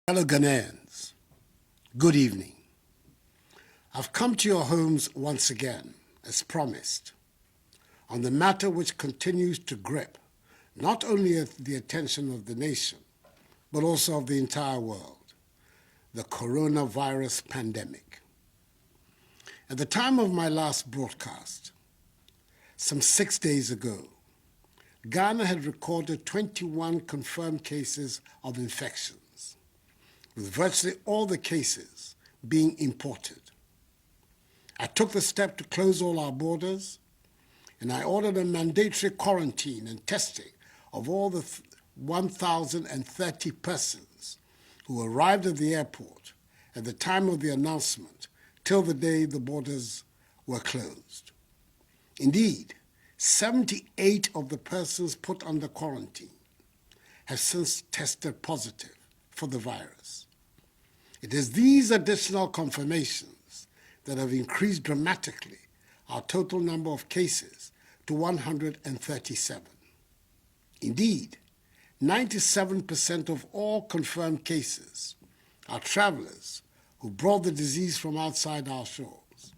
Fellow Ghanaians, good evening. I've come to your homes once again, as promised, on the matter which continues to grip not only the attention of the nation, but also of the entire world, the coronavirus pandemic. At the time of my last broadcast, some 6 days ago, Ghana had recorded 21 confirmed cases of infections, with virtually all the cases being imported. I took the step to close all our borders, and I ordered a mandatory quarantine and testing of all the 1,030 persons who arrived at the airport at the time of the announcement till the day the borders were closed. Indeed, 78 of the persons put under quarantine have since tested positive for the virus. It is these additional confirmations that have increased dramatically our total number of cases to 137. Indeed, 97% of all confirmed cases are travelers who brought the disease from outside our shores.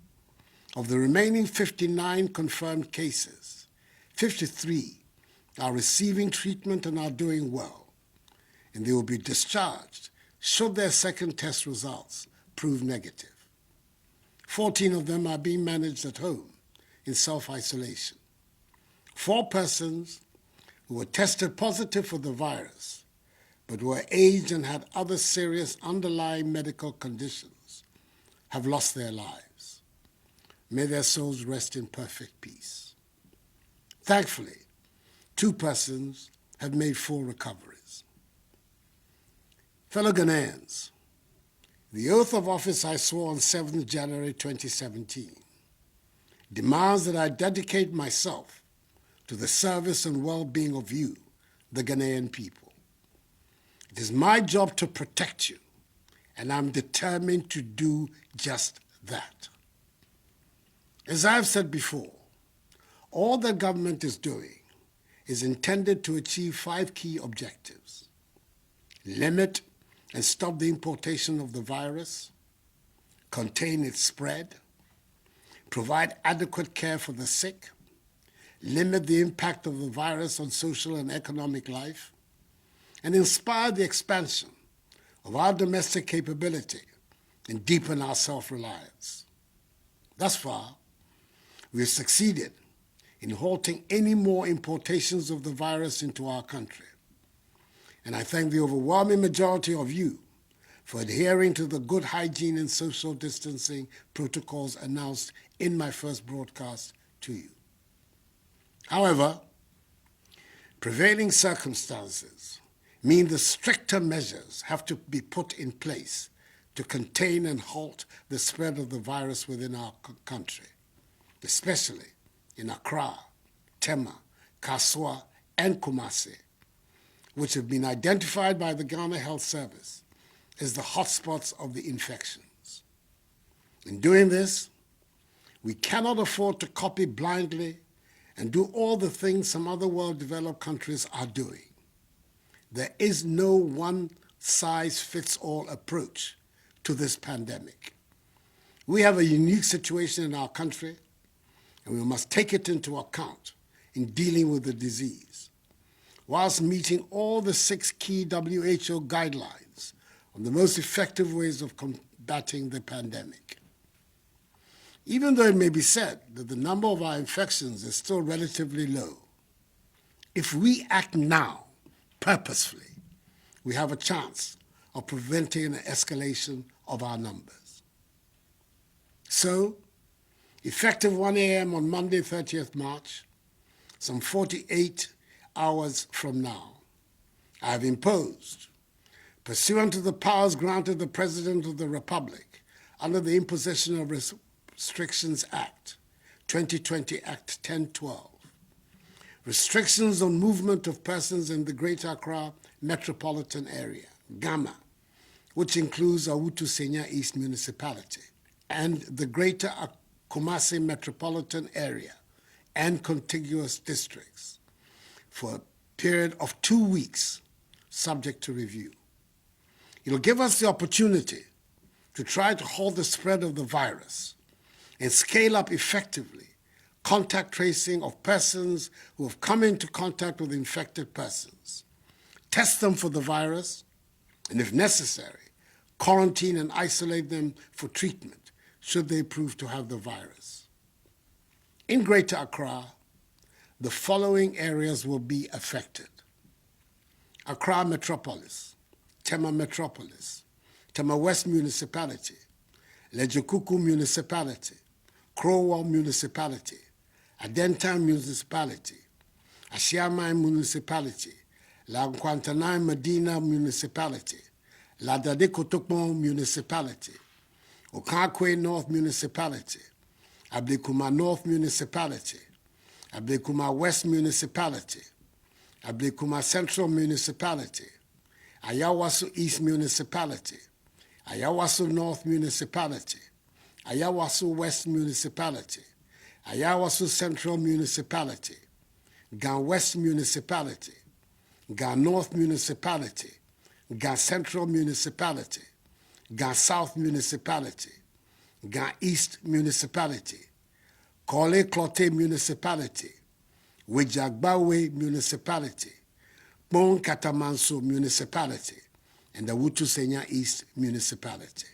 Of the remaining 59 confirmed cases, 53 are receiving treatment and are doing well, and they will be discharged should their second test results prove negative. 14 of them are being managed at home in self-isolation. 4 persons who were tested positive for the virus, but were aged and had other serious underlying medical conditions, have lost their lives. May their souls rest in perfect peace. Thankfully, 2 persons have made full recoveries. Fellow Ghanaians, the oath of office I swore on 7th January 2017 demands that I dedicate myself to the service and well-being of you, the Ghanaian people. It is my job to protect you, and I'm determined to do just that. As I've said before, all the government is doing is intended to achieve 5 key objectives: limit and stop the importation of the virus, contain its spread, provide adequate care for the sick, limit the impact of the virus on social and economic life, and inspire the expansion of our domestic capability and deepen our self-reliance. Thus far, we have succeeded in halting any more importations of the virus into our country. And I thank the overwhelming majority of you for adhering to the good hygiene and social distancing protocols announced in my first broadcast to you. However, prevailing circumstances mean the stricter measures have to be put in place to contain and halt the spread of the virus within our country, especially in Accra, Tema, Kaswa, and Kumasi, which have been identified by the Ghana Health Service as the hotspots of the infections. In doing this, we cannot afford to copy blindly and do all the things some other well-developed countries are doing. There is no one-size-fits-all approach to this pandemic. We have a unique situation in our country, and we must take it into account in dealing with the disease, whilst meeting all the 6 key WHO guidelines on the most effective ways of combating the pandemic. Even though it may be said that the number of our infections is still relatively low, if we act now, purposefully, we have a chance of preventing an escalation of our numbers. So, effective 1 a.m. on Monday, 30th March, some 48 hours from now, I have imposed, pursuant to the powers granted the President of the Republic under the Imposition of Restrictions Act, 2020 Act 1012, restrictions on movement of persons in the Greater Accra metropolitan area, GAMA, which includes Awutu Senya East Municipality, and the Greater Kumasi metropolitan area and contiguous districts for a period of 2 weeks, subject to review. It'll give us the opportunity to try to halt the spread of the virus and scale up effectively contact tracing of persons who have come into contact with infected persons, test them for the virus, and if necessary, quarantine and isolate them for treatment should they prove to have the virus. In Greater Accra, the following areas will be affected: Accra Metropolis, Tema Metropolis, Tema West Municipality, Lejokuku Municipality, Crowell Municipality, Adentan Municipality, Ashiamai Municipality, La Nkwantanai Medina Municipality, La Dadekotokmo Municipality, Okakwe North Municipality, Ablekuma North Municipality, Ablekuma West Municipality, Ablekuma Central Municipality, Ayawaso East Municipality, Ayawaso North Municipality, Ayawaso West Municipality, Ayawaso Central Municipality, Gan West Municipality, Gan North Municipality, Gan Central Municipality, Gan South Municipality, Gan East Municipality, Kole Klote Municipality, Wejagbawe Municipality, Bon Katamanso Municipality, and the Wutusenya East Municipality.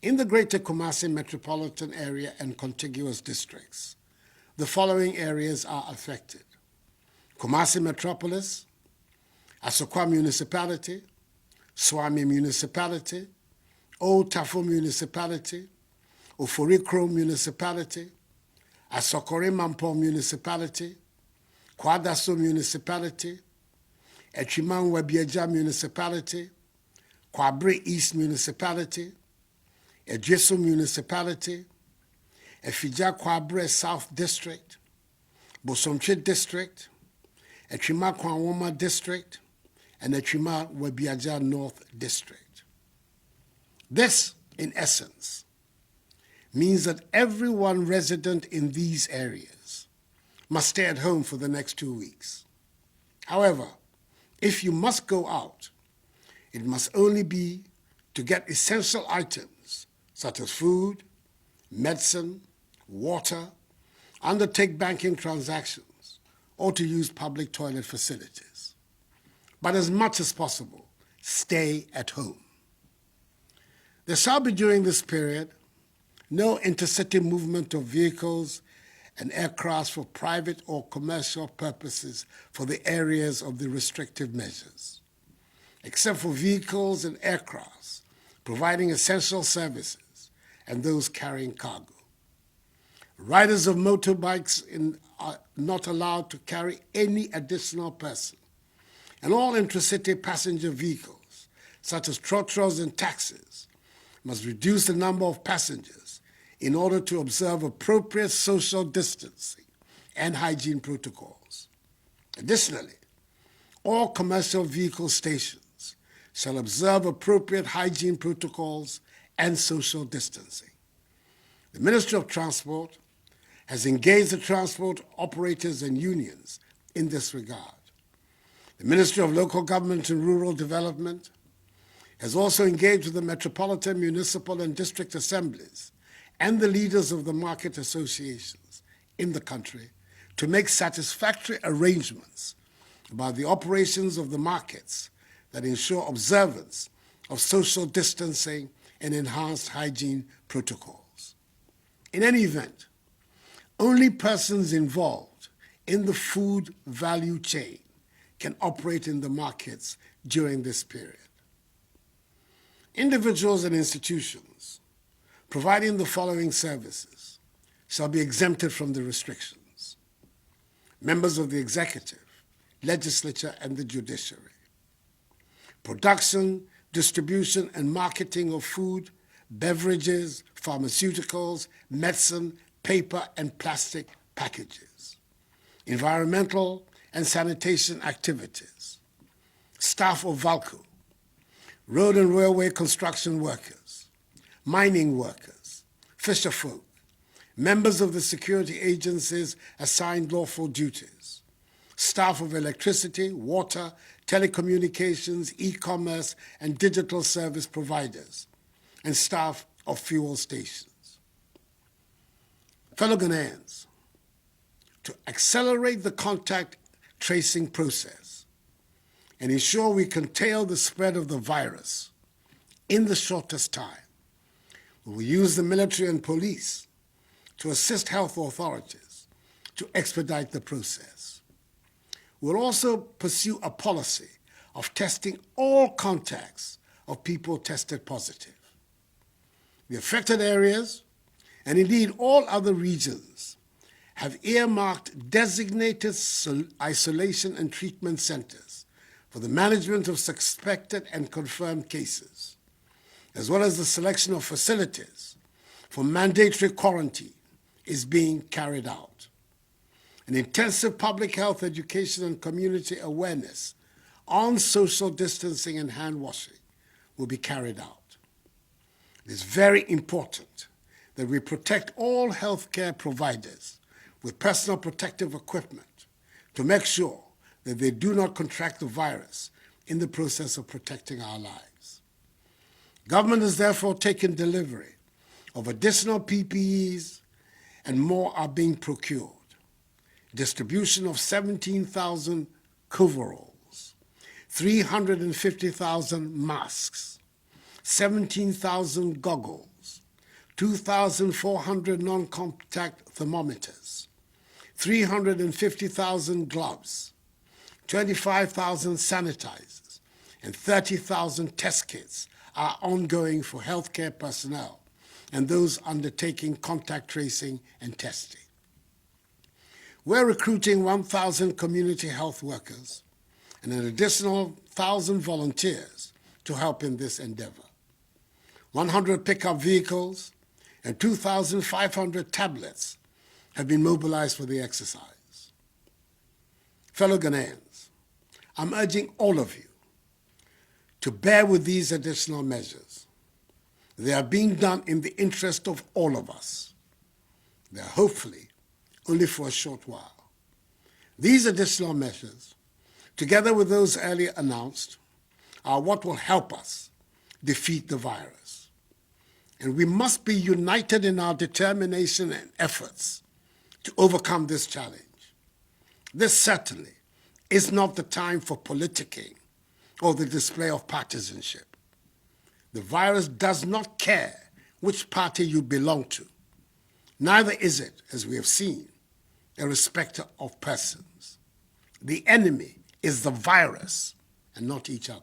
In the Greater Kumasi metropolitan area and contiguous districts, the following areas are affected: Kumasi Metropolis, Asokwa Municipality, Swami Municipality, Old Tafo Municipality, Oforikro Municipality, Asokore Mampo Municipality, Kwadaso Municipality, Echiman Webieja Municipality, Kwabre East Municipality, Ejeso Municipality, Efija Kwabre South District, Bosomche District, Echima Kwanwoma District, and Echima Webiaja North District. This, in essence, means that everyone resident in these areas must stay at home for the next 2 weeks. However, if you must go out, it must only be to get essential items such as food, medicine, water, undertake banking transactions, or to use public toilet facilities. But as much as possible, stay at home. There shall be during this period no intercity movement of vehicles and aircraft for private or commercial purposes for the areas of the restrictive measures, except for vehicles and aircrafts providing essential services and those carrying cargo. Riders of motorbikes are not allowed to carry any additional person, and all intracity passenger vehicles, such as trotros and taxis, must reduce the number of passengers in order to observe appropriate social distancing and hygiene protocols. Additionally, all commercial vehicle stations shall observe appropriate hygiene protocols and social distancing. The Ministry of Transport has engaged the transport operators and unions in this regard. The Ministry of Local Government and Rural Development has also engaged with the metropolitan, municipal, and district assemblies and the leaders of the market associations in the country to make satisfactory arrangements about the operations of the markets that ensure observance of social distancing and enhanced hygiene protocols. In any event, only persons involved in the food value chain can operate in the markets during this period. Individuals and institutions providing the following services shall be exempted from the restrictions: members of the executive, legislature, and the judiciary. Production, distribution, and marketing of food, beverages, pharmaceuticals, medicine, paper, and plastic packages. Environmental and sanitation activities. Staff of VALCO, road and railway construction workers, mining workers, fisherfolk, members of the security agencies assigned lawful duties, staff of electricity, water, telecommunications, e-commerce, and digital service providers, and staff of fuel stations. Fellow Ghanaians, to accelerate the contact tracing process and ensure we contain the spread of the virus in the shortest time, we will use the military and police to assist health authorities to expedite the process. We'll also pursue a policy of testing all contacts of people tested positive. The affected areas, and indeed all other regions, have earmarked designated isolation and treatment centers for the management of suspected and confirmed cases, as well as the selection of facilities for mandatory quarantine is being carried out. An intensive public health education and community awareness on social distancing and hand washing will be carried out. It is very important that we protect all healthcare providers with personal protective equipment to make sure that they do not contract the virus in the process of protecting our lives. Government has therefore taken delivery of additional PPEs, and more are being procured. Distribution of 17,000 coveralls, 350,000 masks, 17,000 goggles, 2,400 non-contact thermometers, 350,000 gloves, 25,000 sanitizers, and 30,000 test kits are ongoing for healthcare personnel and those undertaking contact tracing and testing. We're recruiting 1,000 community health workers and an additional 1,000 volunteers to help in this endeavor. 100 pickup vehicles and 2,500 tablets have been mobilized for the exercise. Fellow Ghanaians, I'm urging all of you to bear with these additional measures. They are being done in the interest of all of us. They are hopefully only for a short while. These additional measures, together with those earlier announced, are what will help us defeat the virus. And we must be united in our determination and efforts to overcome this challenge. This certainly is not the time for politicking or the display of partisanship. The virus does not care which party you belong to. Neither is it, as we have seen, a respecter of persons. The enemy is the virus and not each other.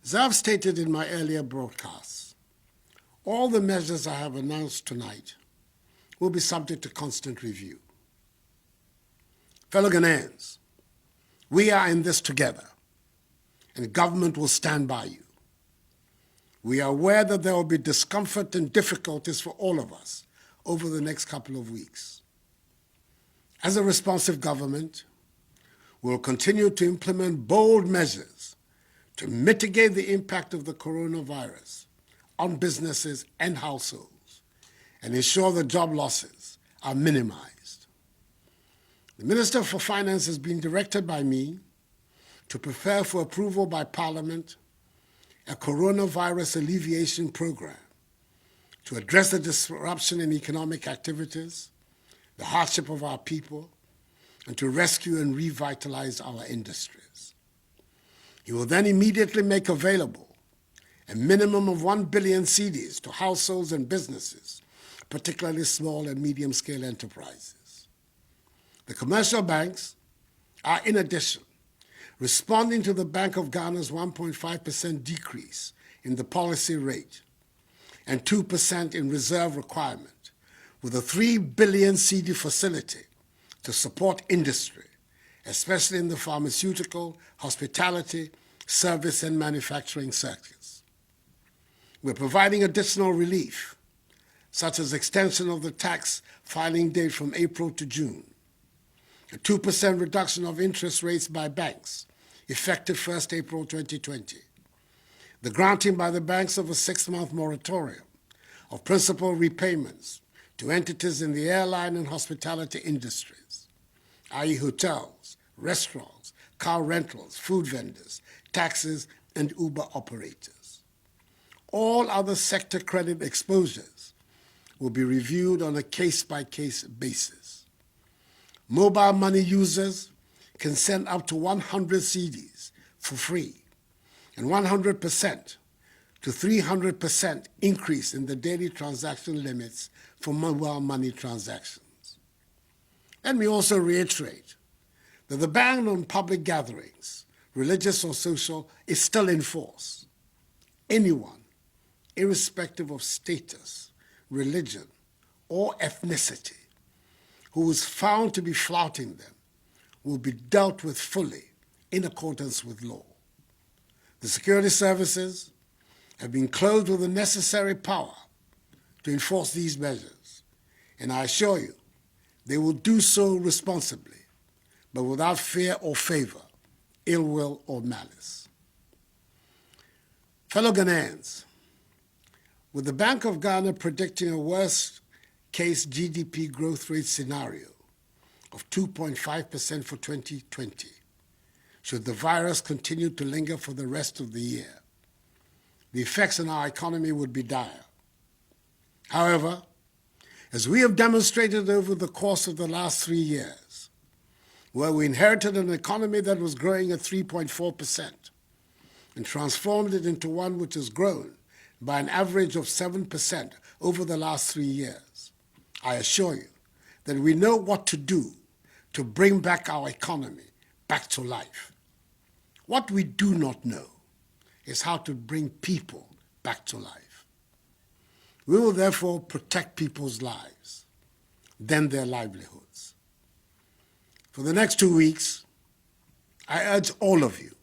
As I've stated in my earlier broadcasts, all the measures I have announced tonight will be subject to constant review. Fellow Ghanaians, we are in this together, and government will stand by you. We are aware that there will be discomfort and difficulties for all of us over the next couple of weeks. As a responsive government, we will continue to implement bold measures to mitigate the impact of the coronavirus on businesses and households and ensure that job losses are minimized. The Minister for Finance has been directed by me to prepare for approval by Parliament a coronavirus alleviation program to address the disruption in economic activities, the hardship of our people, and to rescue and revitalize our industries. He will then immediately make available a minimum of 1 billion cedis to households and businesses, particularly small and medium-scale enterprises. The commercial banks are, in addition, responding to the Bank of Ghana's 1.5% decrease in the policy rate and 2% in reserve requirement, with a 3 billion cedi facility to support industry, especially in the pharmaceutical, hospitality, service, and manufacturing sectors. We're providing additional relief, such as extension of the tax filing date from April to June, a 2% reduction of interest rates by banks, effective 1st April 2020, the granting by the banks of a 6-month moratorium of principal repayments to entities in the airline and hospitality industries, i.e. hotels, restaurants, car rentals, food vendors, taxis, and Uber operators. All other sector credit exposures will be reviewed on a case-by-case basis. Mobile money users can send up to 100 cedis for free, and 100% to 300% increase in the daily transaction limits for mobile money transactions. Let me also reiterate that the ban on public gatherings, religious or social, is still in force. Anyone, irrespective of status, religion, or ethnicity, who is found to be flouting them will be dealt with fully in accordance with law. The security services have been clothed with the necessary power to enforce these measures, and I assure you they will do so responsibly, but without fear or favor, ill will or malice. Fellow Ghanaians, with the Bank of Ghana predicting a worst-case GDP growth rate scenario of 2.5% for 2020, should the virus continue to linger for the rest of the year, the effects on our economy would be dire. However, as we have demonstrated over the course of the last 3 years, where we inherited an economy that was growing at 3.4% and transformed it into one which has grown by an average of 7% over the last 3 years, I assure you that we know what to do to bring back our economy back to life. What we do not know is how to bring people back to life. We will therefore protect people's lives, then their livelihoods. For the next 2 weeks, I urge all of you,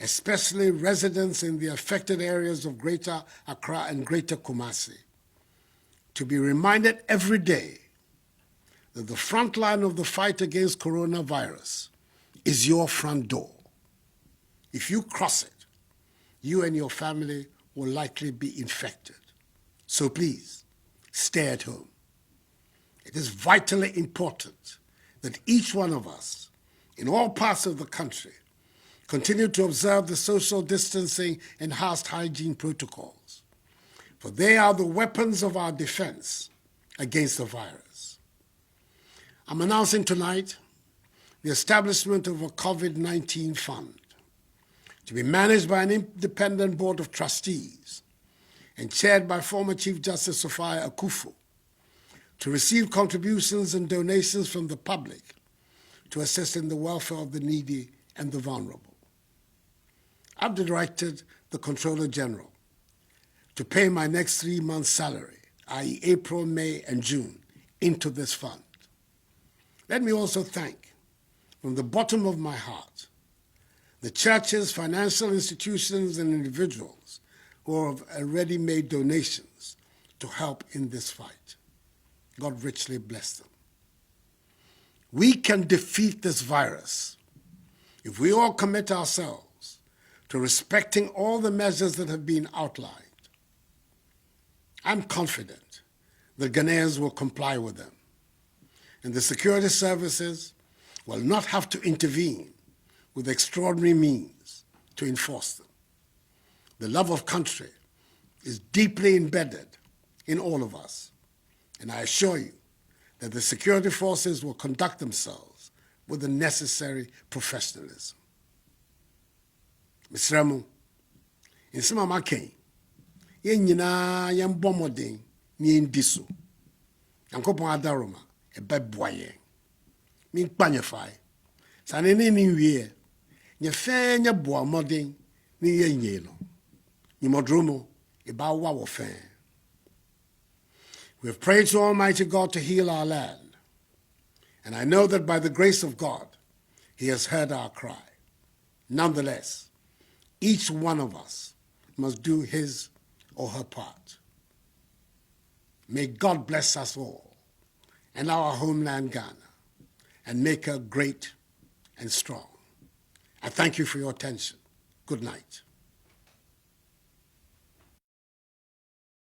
especially residents in the affected areas of Greater Accra and Greater Kumasi, to be reminded every day that the front line of the fight against coronavirus is your front door. If you cross it, you and your family will likely be infected. So please, stay at home. It is vitally important that each one of us, in all parts of the country, continue to observe the social distancing and house hygiene protocols, for they are the weapons of our defense against the virus. I'm announcing tonight the establishment of a COVID-19 fund to be managed by an independent board of trustees and chaired by former Chief Justice Sophia Akufo, to receive contributions and donations from the public to assist in the welfare of the needy and the vulnerable. I've directed the Controller General to pay my next 3 months' salary, i.e. April, May, and June, into this fund. Let me also thank, from the bottom of my heart, the churches, financial institutions, and individuals who have already made donations to help in this fight. God richly bless them. We can defeat this virus if we all commit ourselves to respecting all the measures that have been outlined. I'm confident that Ghanaians will comply with them, and the security services will not have to intervene with extraordinary means to enforce them. The love of country is deeply embedded in all of us, and I assure you that the security forces will conduct themselves with the necessary professionalism. Mr. Remu, in some of my cane, yen nyina yen bomodin ni ndiso. Yankopon adaroma e beboye. Min kpanyefai. Sanene ni wie. Nye fe nye boa modin ni yen yeno. Ni modromo e ba wa wo fe. We have prayed to Almighty God to heal our land, and I know that by the grace of God, He has heard our cry. Nonetheless, each one of us must do his or her part. May God bless us all and our homeland Ghana, and make her great and strong. I thank you for your attention. Good night.